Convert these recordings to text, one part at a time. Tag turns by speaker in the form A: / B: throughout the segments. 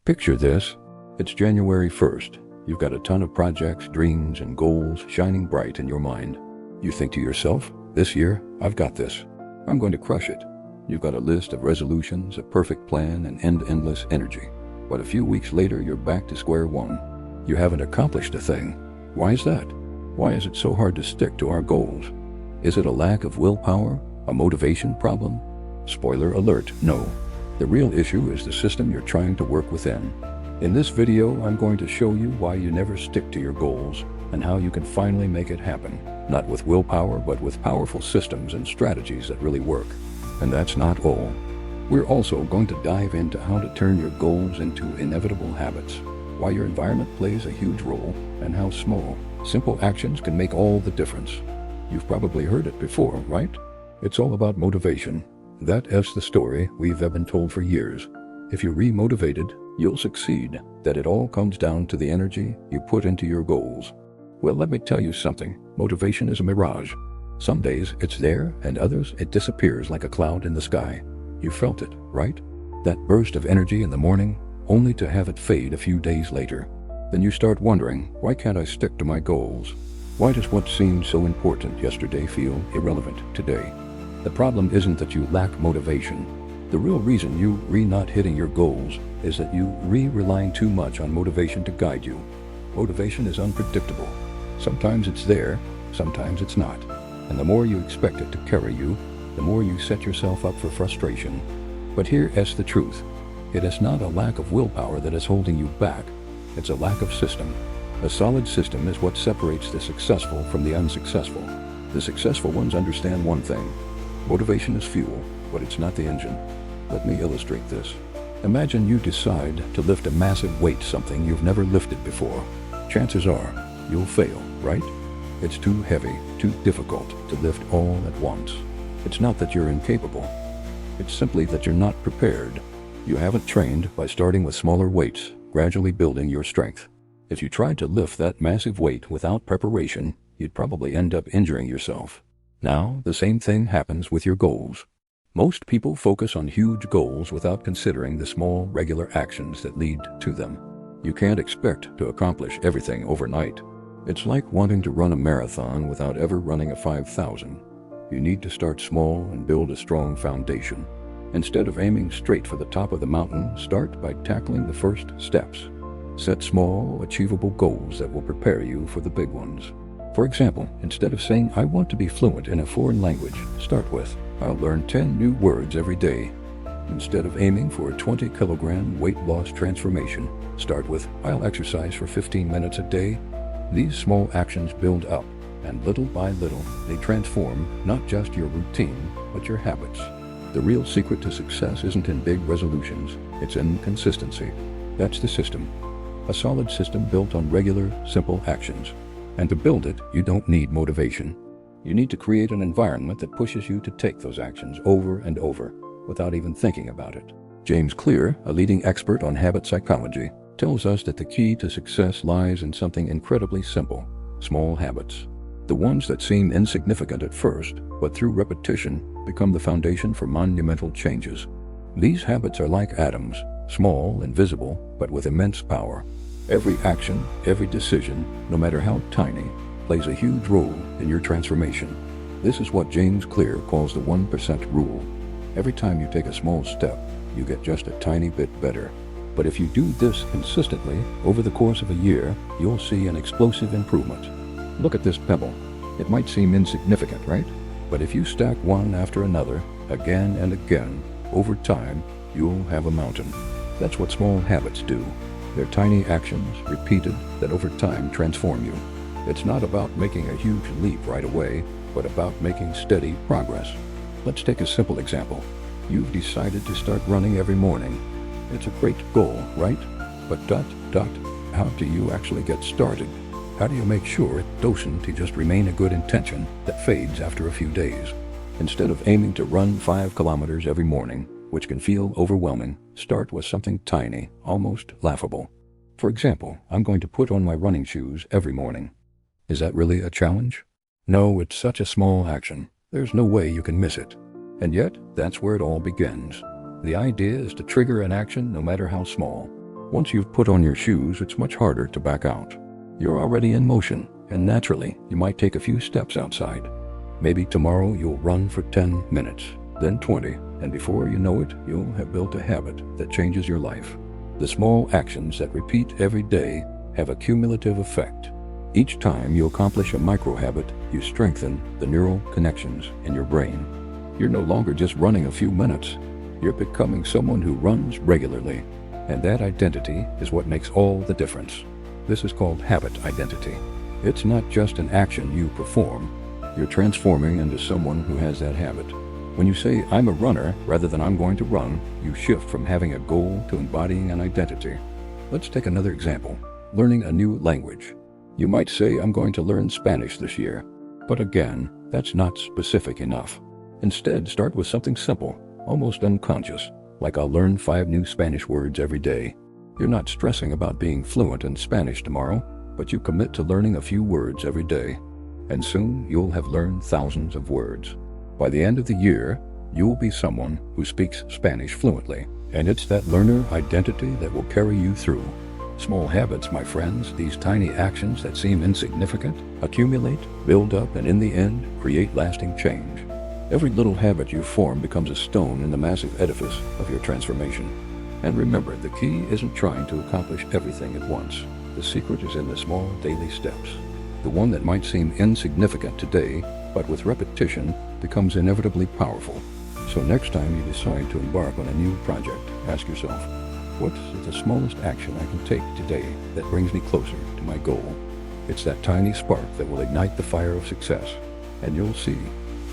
A: Picture this. It's January 1st. You've got a ton of projects, dreams, and goals shining bright in your mind. You think to yourself, this year, I've got this. I'm going to crush it. You've got a list of resolutions, a perfect plan, and endless energy. But a few weeks later, you're back to square one. You haven't accomplished a thing. Why is that? Why is it so hard to stick to our goals? Is it a lack of willpower? A motivation problem? Spoiler alert, no. The real issue is the system you're trying to work within. In this video, I'm going to show you why you never stick to your goals and how you can finally make it happen, not with willpower, but with powerful systems and strategies that really work. And that's not all. We're also going to dive into how to turn your goals into inevitable habits, why your environment plays a huge role, and how small, simple actions can make all the difference. You've probably heard it before, right? It's all about motivation. That is the story we've been told for years. If you're re-motivated, you'll succeed. That it all comes down to the energy you put into your goals. Well, let me tell you something. Motivation is a mirage. Some days it's there, and others it disappears like a cloud in the sky. You felt it, right? That burst of energy in the morning, only to have it fade a few days later. Then you start wondering, why can't I stick to my goals? Why does what seemed so important yesterday feel irrelevant today? The problem isn't that you lack motivation. The real reason you not hitting your goals is that you relying too much on motivation to guide you. Motivation is unpredictable. Sometimes it's there, sometimes it's not. And the more you expect it to carry you, the more you set yourself up for frustration. But here is the truth. It is not a lack of willpower that is holding you back. It's a lack of system. A solid system is what separates the successful from the unsuccessful. The successful ones understand one thing. Motivation is fuel, but it's not the engine. Let me illustrate this. Imagine you decide to lift a massive weight, something you've never lifted before. Chances are, you'll fail, right? It's too heavy, too difficult to lift all at once. It's not that you're incapable. It's simply that you're not prepared. You haven't trained by starting with smaller weights, gradually building your strength. If you tried to lift that massive weight without preparation, you'd probably end up injuring yourself. Now, the same thing happens with your goals. Most people focus on huge goals without considering the small, regular actions that lead to them. You can't expect to accomplish everything overnight. It's like wanting to run a marathon without ever running a 5,000. You need to start small and build a strong foundation. Instead of aiming straight for the top of the mountain, start by tackling the first steps. Set small, achievable goals that will prepare you for the big ones. For example, instead of saying, I want to be fluent in a foreign language, start with, I'll learn 10 new words every day. Instead of aiming for a 20-kilogram weight loss transformation, start with, I'll exercise for 15 minutes a day. These small actions build up, and little by little, they transform not just your routine, but your habits. The real secret to success isn't in big resolutions, it's in consistency. That's the system. A solid system built on regular, simple actions. And to build it, you don't need motivation. You need to create an environment that pushes you to take those actions over and over, without even thinking about it. James Clear, a leading expert on habit psychology, tells us that the key to success lies in something incredibly simple, small habits. The ones that seem insignificant at first, but through repetition, become the foundation for monumental changes. These habits are like atoms, small and visible, but with immense power. Every action, every decision, no matter how tiny, plays a huge role in your transformation. This is what James Clear calls the 1% rule. Every time you take a small step, you get just a tiny bit better. But if you do this consistently, over the course of a year, you'll see an explosive improvement. Look at this pebble. It might seem insignificant, right? But if you stack one after another, again and again, over time, you'll have a mountain. That's what small habits do. They're tiny actions, repeated, that over time transform you. It's not about making a huge leap right away, but about making steady progress. Let's take a simple example. You've decided to start running every morning. It's a great goal, right? But how do you actually get started? How do you make sure it doesn't just remain a good intention that fades after a few days? Instead of aiming to run 5 kilometers every morning, which can feel overwhelming, start with something tiny, almost laughable. For example, I'm going to put on my running shoes every morning. Is that really a challenge? No, it's such a small action. There's no way you can miss it. And yet, that's where it all begins. The idea is to trigger an action no matter how small. Once you've put on your shoes, it's much harder to back out. You're already in motion, and naturally, you might take a few steps outside. Maybe tomorrow you'll run for 10 minutes, then 20, and before you know it, you'll have built a habit that changes your life. The small actions that repeat every day have a cumulative effect. Each time you accomplish a micro-habit, you strengthen the neural connections in your brain. You're no longer just running a few minutes. You're becoming someone who runs regularly. And that identity is what makes all the difference. This is called habit identity. It's not just an action you perform. You're transforming into someone who has that habit. When you say, I'm a runner, rather than I'm going to run, you shift from having a goal to embodying an identity. Let's take another example. Learning a new language. You might say, I'm going to learn Spanish this year. But again, that's not specific enough. Instead, start with something simple, almost unconscious, like I'll learn 5 new Spanish words every day. You're not stressing about being fluent in Spanish tomorrow, but you commit to learning a few words every day. And soon you'll have learned thousands of words. By the end of the year, you'll be someone who speaks Spanish fluently, and it's that learner identity that will carry you through. Small habits, my friends, these tiny actions that seem insignificant, accumulate, build up, and in the end, create lasting change. Every little habit you form becomes a stone in the massive edifice of your transformation. And remember, the key isn't trying to accomplish everything at once. The secret is in the small daily steps. The one that might seem insignificant today, but with repetition, becomes inevitably powerful. So next time you decide to embark on a new project, ask yourself, what's the smallest action I can take today that brings me closer to my goal? It's that tiny spark that will ignite the fire of success. And you'll see,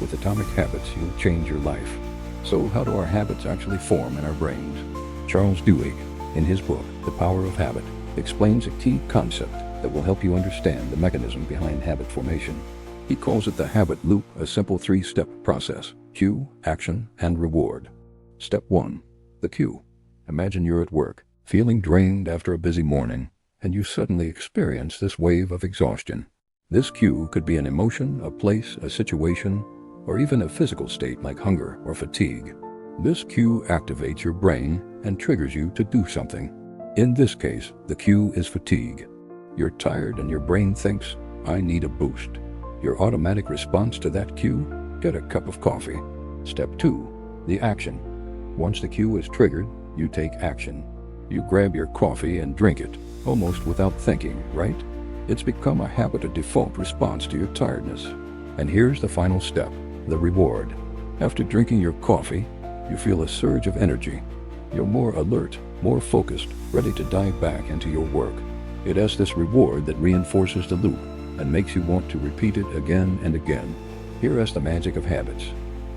A: with atomic habits, you'll change your life. So how do our habits actually form in our brains? Charles Duhigg, in his book, The Power of Habit, explains a key concept that will help you understand the mechanism behind habit formation. He calls it the habit loop, a simple 3-step process: cue, action, and reward. Step 1. The cue. Imagine you're at work, feeling drained after a busy morning, and you suddenly experience this wave of exhaustion. This cue could be an emotion, a place, a situation, or even a physical state like hunger or fatigue. This cue activates your brain and triggers you to do something. In this case, the cue is fatigue. You're tired and your brain thinks, I need a boost. Your automatic response to that cue? Get a cup of coffee. Step 2. The action. Once the cue is triggered, you take action. You grab your coffee and drink it, almost without thinking, right? It's become a habit, a default response to your tiredness. And here's the final step, the reward. After drinking your coffee, you feel a surge of energy. You're more alert, more focused, ready to dive back into your work. It has this reward that reinforces the loop and makes you want to repeat it again and again. Here is the magic of habits.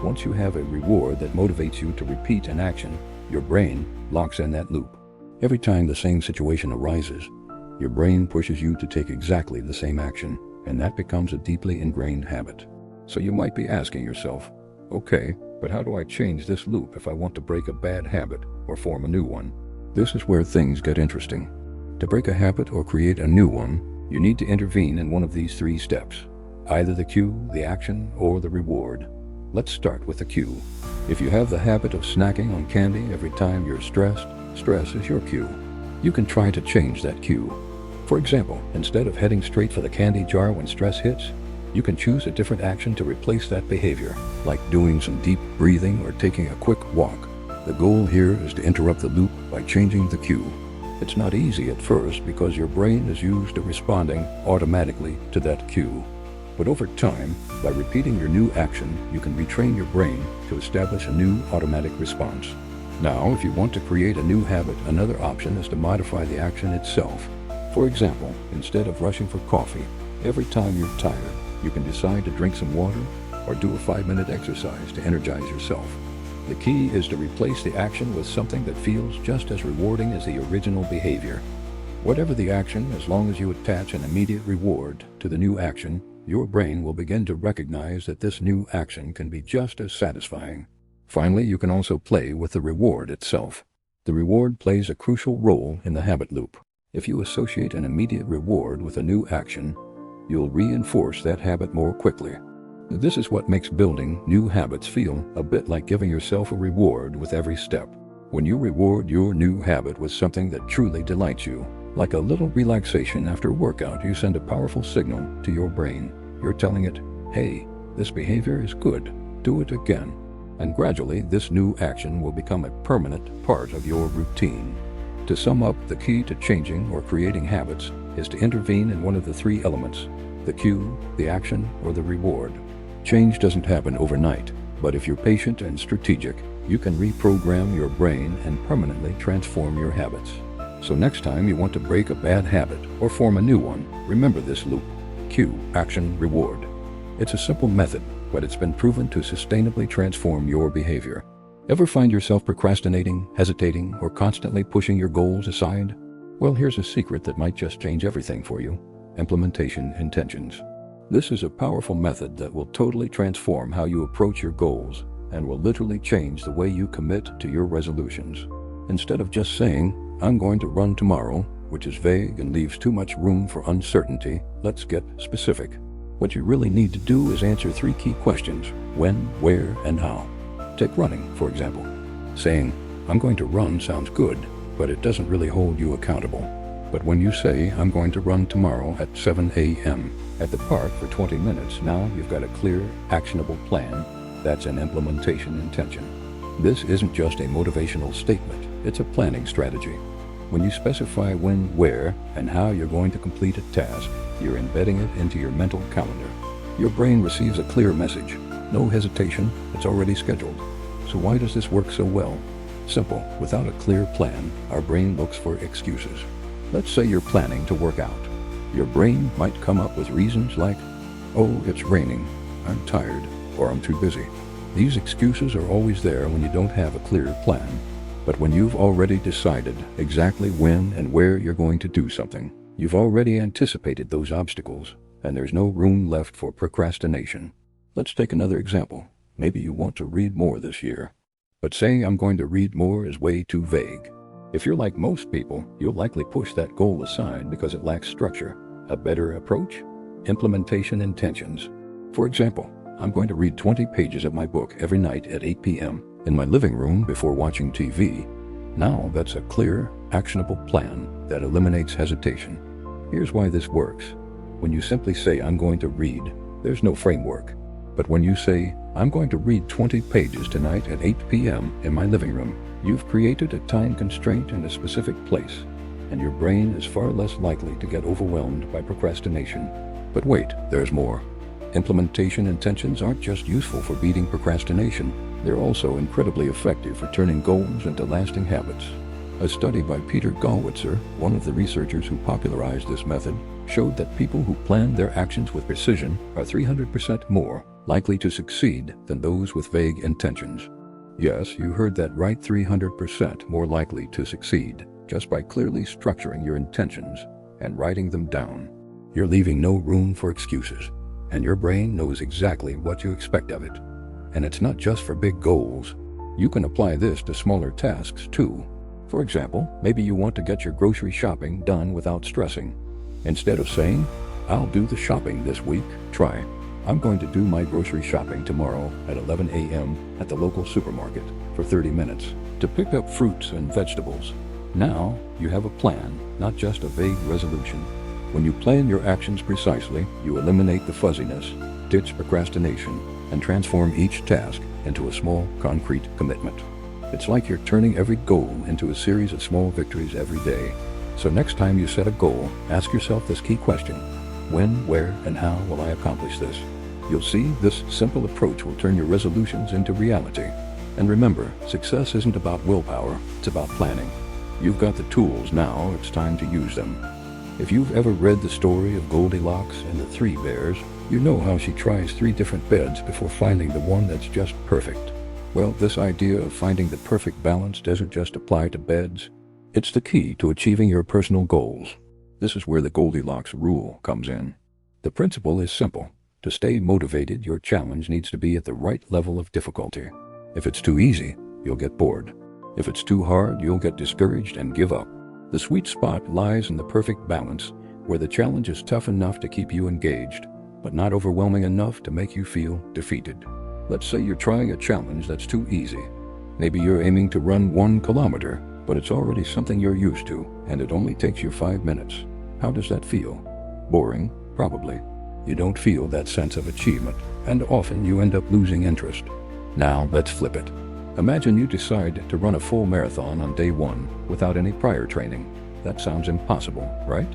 A: Once you have a reward that motivates you to repeat an action, your brain locks in that loop. Every time the same situation arises, your brain pushes you to take exactly the same action, and that becomes a deeply ingrained habit. So you might be asking yourself, okay, but how do I change this loop if I want to break a bad habit or form a new one? This is where things get interesting. To break a habit or create a new one, you need to intervene in one of these 3 steps, either the cue, the action, or the reward. Let's start with the cue. If you have the habit of snacking on candy every time you're stressed, stress is your cue. You can try to change that cue. For example, instead of heading straight for the candy jar when stress hits, you can choose a different action to replace that behavior, like doing some deep breathing or taking a quick walk. The goal here is to interrupt the loop by changing the cue. It's not easy at first because your brain is used to responding automatically to that cue. But over time, by repeating your new action, you can retrain your brain to establish a new automatic response. Now, if you want to create a new habit, another option is to modify the action itself. For example, instead of rushing for coffee, every time you're tired, you can decide to drink some water or do a 5-minute exercise to energize yourself. The key is to replace the action with something that feels just as rewarding as the original behavior. Whatever the action, as long as you attach an immediate reward to the new action, your brain will begin to recognize that this new action can be just as satisfying. Finally, you can also play with the reward itself. The reward plays a crucial role in the habit loop. If you associate an immediate reward with a new action, you'll reinforce that habit more quickly. This is what makes building new habits feel a bit like giving yourself a reward with every step. When you reward your new habit with something that truly delights you, like a little relaxation after a workout, you send a powerful signal to your brain. You're telling it, hey, this behavior is good, do it again. And gradually, this new action will become a permanent part of your routine. To sum up, the key to changing or creating habits is to intervene in one of the three elements: the cue, the action, or the reward. Change doesn't happen overnight, but if you're patient and strategic, you can reprogram your brain and permanently transform your habits. So next time you want to break a bad habit or form a new one, remember this loop: cue, action, reward. It's a simple method, but it's been proven to sustainably transform your behavior. Ever find yourself procrastinating, hesitating, or constantly pushing your goals aside? Well, here's a secret that might just change everything for you: implementation intentions. This is a powerful method that will totally transform how you approach your goals and will literally change the way you commit to your resolutions. Instead of just saying, I'm going to run tomorrow, which is vague and leaves too much room for uncertainty, let's get specific. What you really need to do is answer three key questions: when, where, and how. Take running, for example. Saying, I'm going to run sounds good, but it doesn't really hold you accountable. But when you say, I'm going to run tomorrow at 7 a.m. at the park for 20 minutes, now you've got a clear, actionable plan. That's an implementation intention. This isn't just a motivational statement, it's a planning strategy. When you specify when, where, and how you're going to complete a task, you're embedding it into your mental calendar. Your brain receives a clear message. No hesitation, it's already scheduled. So why does this work so well? Simple. Without a clear plan, our brain looks for excuses. Let's say you're planning to work out. Your brain might come up with reasons like, oh, it's raining, I'm tired, or I'm too busy. These excuses are always there when you don't have a clear plan. But when you've already decided exactly when and where you're going to do something, you've already anticipated those obstacles, and there's no room left for procrastination. Let's take another example. Maybe you want to read more this year. But saying I'm going to read more is way too vague. If you're like most people, you'll likely push that goal aside because it lacks structure. A better approach? Implementation intentions. For example, I'm going to read 20 pages of my book every night at 8 p.m. in my living room before watching TV. Now that's a clear, actionable plan that eliminates hesitation. Here's why this works. When you simply say I'm going to read, there's no framework. But when you say, I'm going to read 20 pages tonight at 8 p.m. in my living room, you've created a time constraint in a specific place, and your brain is far less likely to get overwhelmed by procrastination. But wait, there's more. Implementation intentions aren't just useful for beating procrastination, they're also incredibly effective for turning goals into lasting habits. A study by Peter Gallwitzer, one of the researchers who popularized this method, showed that people who plan their actions with precision are 300% more likely to succeed than those with vague intentions. Yes, you heard that right, 300% more likely to succeed just by clearly structuring your intentions and writing them down. You're leaving no room for excuses, and your brain knows exactly what you expect of it. And it's not just for big goals. You can apply this to smaller tasks too. For example, maybe you want to get your grocery shopping done without stressing. Instead of saying, I'll do the shopping this week, try, I'm going to do my grocery shopping tomorrow at 11 a.m. at the local supermarket for 30 minutes to pick up fruits and vegetables. Now you have a plan, not just a vague resolution. When you plan your actions precisely, you eliminate the fuzziness, ditch procrastination, and transform each task into a small, concrete commitment. It's like you're turning every goal into a series of small victories every day. So next time you set a goal, ask yourself this key question: when, where, and how will I accomplish this? You'll see this simple approach will turn your resolutions into reality. And remember, success isn't about willpower, it's about planning. You've got the tools, now it's time to use them. If you've ever read the story of Goldilocks and the 3 bears, you know how she tries 3 different beds before finding the one that's just perfect. Well, this idea of finding the perfect balance doesn't just apply to beds. It's the key to achieving your personal goals. This is where the Goldilocks rule comes in. The principle is simple. To stay motivated, your challenge needs to be at the right level of difficulty. If it's too easy, you'll get bored. If it's too hard, you'll get discouraged and give up. The sweet spot lies in the perfect balance, where the challenge is tough enough to keep you engaged, but not overwhelming enough to make you feel defeated. Let's say you're trying a challenge that's too easy. Maybe you're aiming to run 1 kilometer, but it's already something you're used to, and it only takes you 5 minutes. How does that feel? Boring? Probably. You don't feel that sense of achievement, and often you end up losing interest. Now let's flip it. Imagine you decide to run a full marathon on day 1 without any prior training. That sounds impossible, right?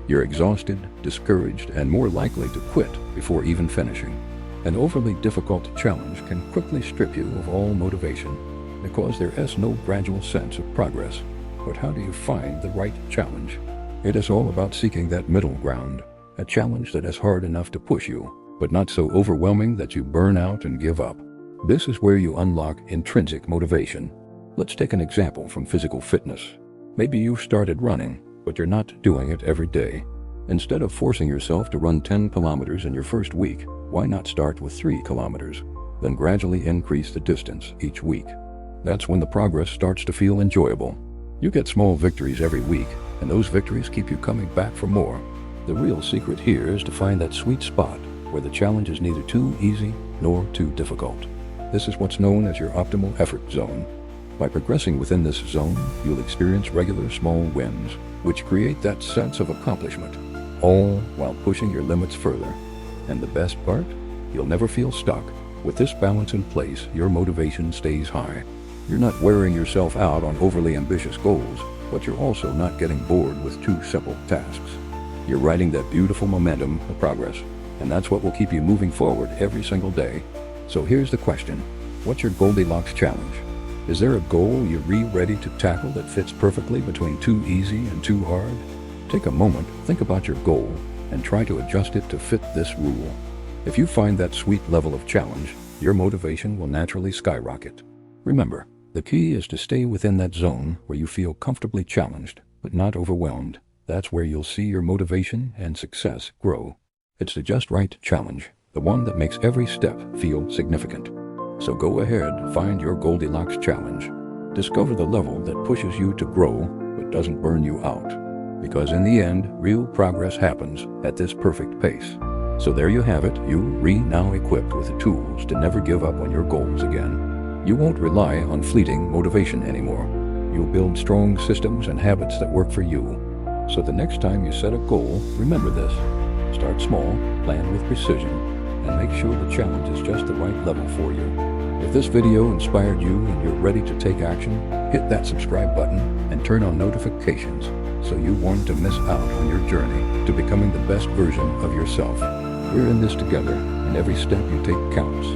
A: You're exhausted, discouraged, and more likely to quit before even finishing. An overly difficult challenge can quickly strip you of all motivation because there is no gradual sense of progress. But how do you find the right challenge? It is all about seeking that middle ground, a challenge that is hard enough to push you, but not so overwhelming that you burn out and give up. This is where you unlock intrinsic motivation. Let's take an example from physical fitness. Maybe you started running, but you're not doing it every day. Instead of forcing yourself to run 10 kilometers in your first week, why not start with 3 kilometers? Then gradually increase the distance each week. That's when the progress starts to feel enjoyable. You get small victories every week, and those victories keep you coming back for more. The real secret here is to find that sweet spot where the challenge is neither too easy nor too difficult. This is what's known as your optimal effort zone. By progressing within this zone, you'll experience regular small wins, which create that sense of accomplishment, all while pushing your limits further. And the best part? You'll never feel stuck. With this balance in place, your motivation stays high. You're not wearing yourself out on overly ambitious goals, but you're also not getting bored with too simple tasks. You're riding that beautiful momentum of progress, and that's what will keep you moving forward every single day. So here's the question. What's your Goldilocks challenge? Is there a goal you're ready to tackle that fits perfectly between too easy and too hard? Take a moment, think about your goal, and try to adjust it to fit this rule. If you find that sweet level of challenge, your motivation will naturally skyrocket. Remember, the key is to stay within that zone where you feel comfortably challenged, but not overwhelmed. That's where you'll see your motivation and success grow. It's the just right challenge, the one that makes every step feel significant. So go ahead, find your Goldilocks challenge. Discover the level that pushes you to grow, but doesn't burn you out. Because in the end, real progress happens at this perfect pace. So there you have it, you now equipped with the tools to never give up on your goals again. You won't rely on fleeting motivation anymore. You'll build strong systems and habits that work for you. So the next time you set a goal, remember this. Start small, plan with precision, and make sure the challenge is just the right level for you. If this video inspired you and you're ready to take action, hit that subscribe button and turn on notifications so you won't miss out on your journey to becoming the best version of yourself. We're in this together, and every step you take counts.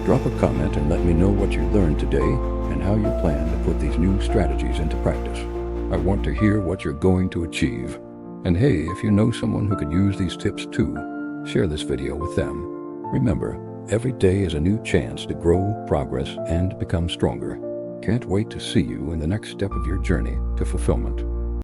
A: Drop a comment and let me know what you learned today and how you plan to put these new strategies into practice. I want to hear what you're going to achieve. And hey, if you know someone who could use these tips too, share this video with them. Remember, every day is a new chance to grow, progress, and become stronger. Can't wait to see you in the next step of your journey to fulfillment.